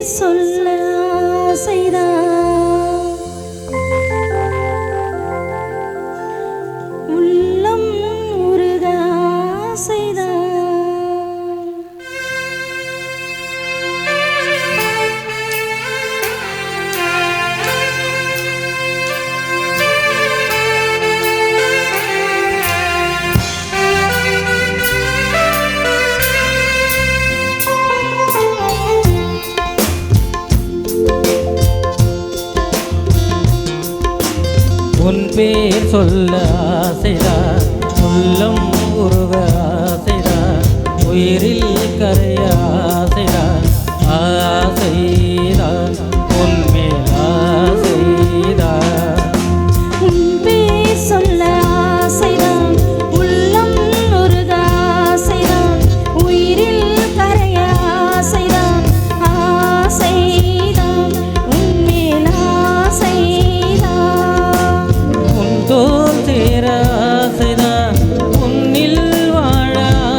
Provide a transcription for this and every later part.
சொல்ல ஆசைதான் உள்ளம் உருக ஆசைதான் உன் பேர் சொல்ல ஆசைதான் உள்ளம் உருக ஆசைதான் உயிரில் கரைய ஆசைதான் ஆசைதான் உன் மேல் ஆசைதான் உன் பேர் சொல்ல ஆசைதான் உள்ளம் உருக ஆசைதான் உயிரில் கரைய ஆசைதான் ஆசைதான் உன் மேல் ஆசைதான் தோல் சேர ஆசைதான் உன்னில் வாழ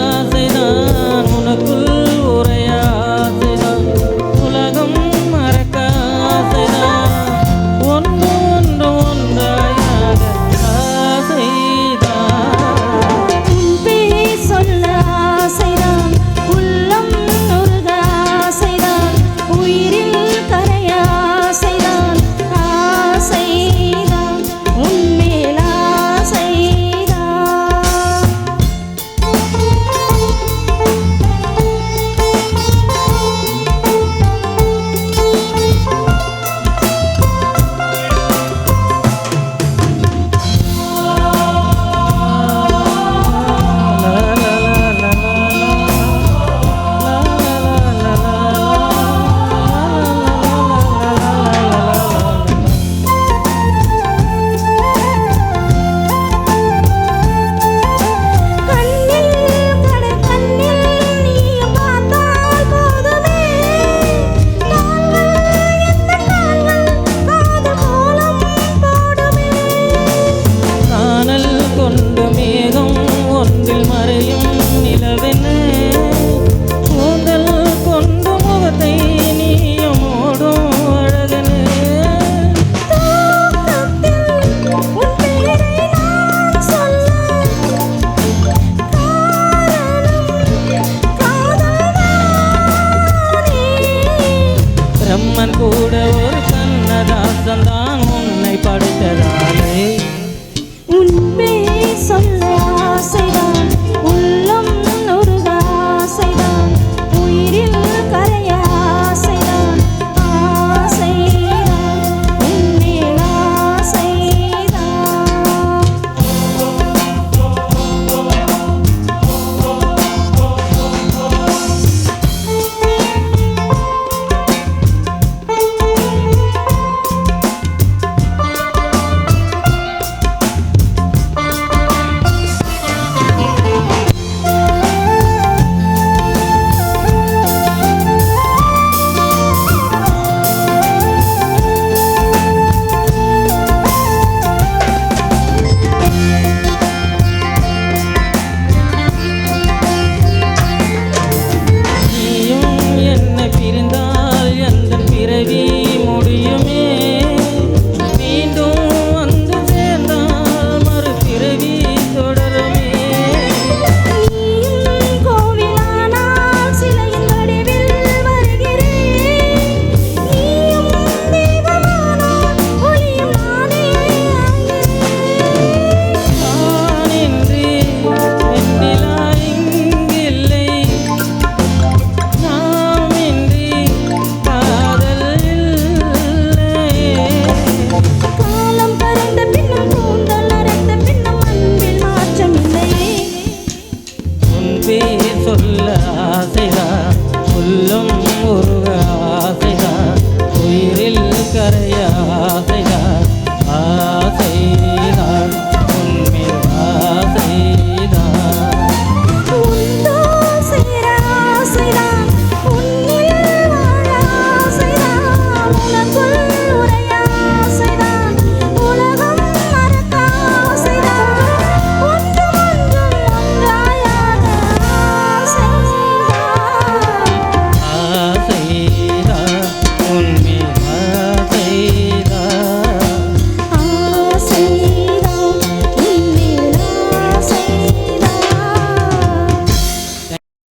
ஆசைதான் உனக்குள் உரைய ஆசைதான் உலகம் மறக்க ஆசைதான் ஒன்று ஒன்றாயாக ஆசைதான் உன் பேர் சொல்ல ஆசைதான் உள்ளம் உருக ஆசைதான் உயிரில் கரைய ஆசைதான் ஆசைதான் உன் மேல் ஆசைதான் கண்ணில் கடல் கண்ணில் நீயும் பார்த்தால் போதுமே கால்கள் எந்த கால்கள் காதல் கோலம் போடுமே காணல் கொண்டு மேகம் ஒன்றில் மறையும் நிலவென கூந்தல் கொண்டு முகத்தை நீயும் ஓடும் அழகன தூக்கத்தில் உன் பேரை நான் சொல்ல காரணம் காதல்தானே பிரம்மன் கூட ஒரு கண்ணதாசன் தான் உன்னை படைத்ததாலே உன்